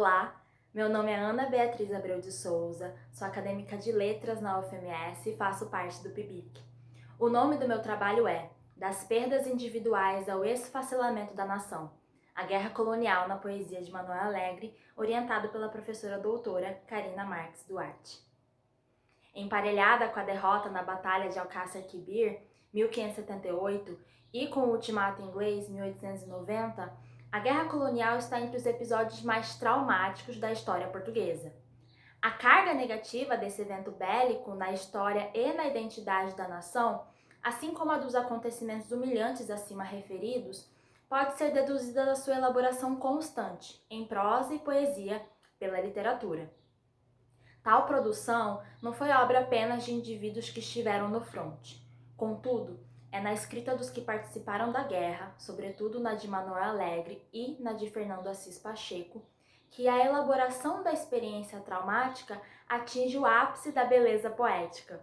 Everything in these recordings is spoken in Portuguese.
Olá, meu nome é Ana Beatriz Abreu de Souza, sou acadêmica de letras na UFMS e faço parte do PIBIC. O nome do meu trabalho é Das Perdas Individuais ao Esfacelamento da Nação, a Guerra Colonial na Poesia de Manoel Alegre, orientado pela professora doutora Carina Marques Duarte. Emparelhada com a derrota na Batalha de Alcácer Quibir, 1578, e com o Ultimato Inglês, 1890, a Guerra Colonial está entre os episódios mais traumáticos da história portuguesa. A carga negativa desse evento bélico na história e na identidade da nação, assim como a dos acontecimentos humilhantes acima referidos, pode ser deduzida da sua elaboração constante, em prosa e poesia, pela literatura. Tal produção não foi obra apenas de indivíduos que estiveram no fronte. Contudo, é na escrita dos que participaram da guerra, sobretudo na de Manoel Alegre e na de Fernando Assis Pacheco, que a elaboração da experiência traumática atinge o ápice da beleza poética.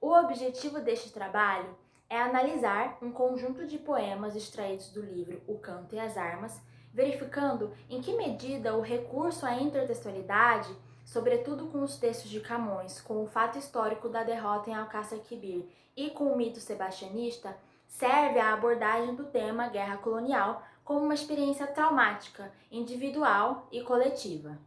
O objetivo deste trabalho é analisar um conjunto de poemas extraídos do livro O Canto e as Armas, verificando em que medida o recurso à intertextualidade, sobretudo com os textos de Camões, com o fato histórico da derrota em Alcácer Quibir e com o mito sebastianista, serve à abordagem do tema guerra colonial como uma experiência traumática, individual e coletiva.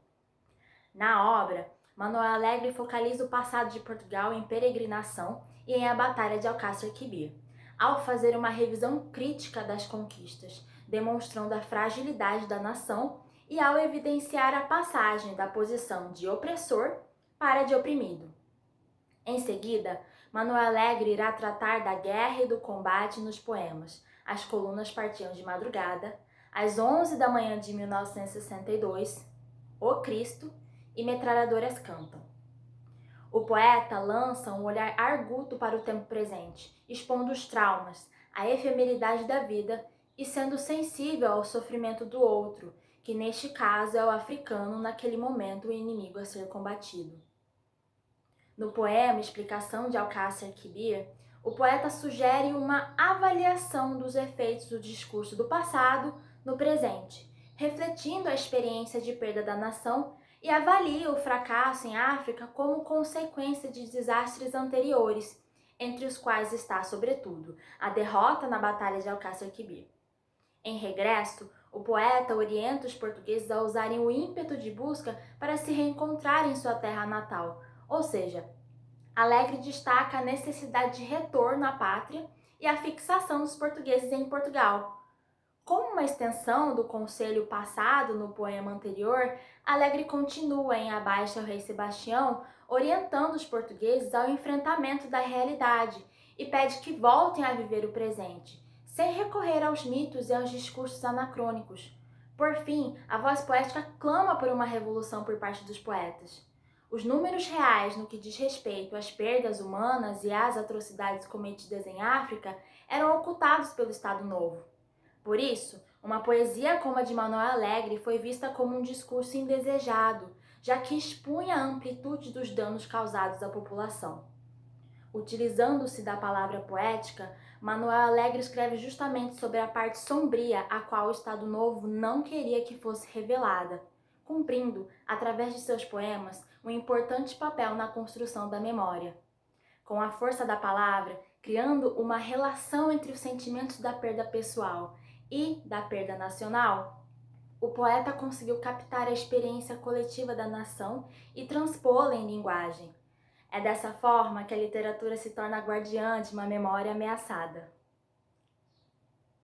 Na obra, Manoel Alegre focaliza o passado de Portugal em peregrinação e em a Batalha de Alcácer Quibir, ao fazer uma revisão crítica das conquistas, demonstrando a fragilidade da nação e ao evidenciar a passagem da posição de opressor para a de oprimido. Em seguida, Manoel Alegre irá tratar da guerra e do combate nos poemas As Colunas Partiam de Madrugada, Às 11 da manhã de 1962, O Cristo e Metralhadoras Cantam. O poeta lança um olhar arguto para o tempo presente, expondo os traumas, a efemeridade da vida e sendo sensível ao sofrimento do outro, que neste caso é o africano, naquele momento o inimigo a ser combatido. No poema Explicação de Alcácer Quibir, o poeta sugere uma avaliação dos efeitos do discurso do passado no presente, refletindo a experiência de perda da nação e avalia o fracasso em África como consequência de desastres anteriores, entre os quais está, sobretudo, a derrota na Batalha de Alcácer Quibir. Em Regresso, o poeta orienta os portugueses a usarem o ímpeto de busca para se reencontrar em sua terra natal, ou seja, Alegre destaca a necessidade de retorno à pátria e a fixação dos portugueses em Portugal. Como uma extensão do conselho passado no poema anterior, Alegre continua em Abaixo ao Rei Sebastião, orientando os portugueses ao enfrentamento da realidade e pede que voltem a viver o presente, sem recorrer aos mitos e aos discursos anacrônicos. Por fim, a voz poética clama por uma revolução por parte dos poetas. Os números reais no que diz respeito às perdas humanas e às atrocidades cometidas em África eram ocultados pelo Estado Novo. Por isso, uma poesia como a de Manoel Alegre foi vista como um discurso indesejado, já que expunha a amplitude dos danos causados à população. Utilizando-se da palavra poética, Manoel Alegre escreve justamente sobre a parte sombria a qual o Estado Novo não queria que fosse revelada, cumprindo, através de seus poemas, um importante papel na construção da memória. Com a força da palavra, criando uma relação entre os sentimentos da perda pessoal e da perda nacional, o poeta conseguiu captar a experiência coletiva da nação e transpô-la em linguagem. É dessa forma que a literatura se torna guardiã de uma memória ameaçada.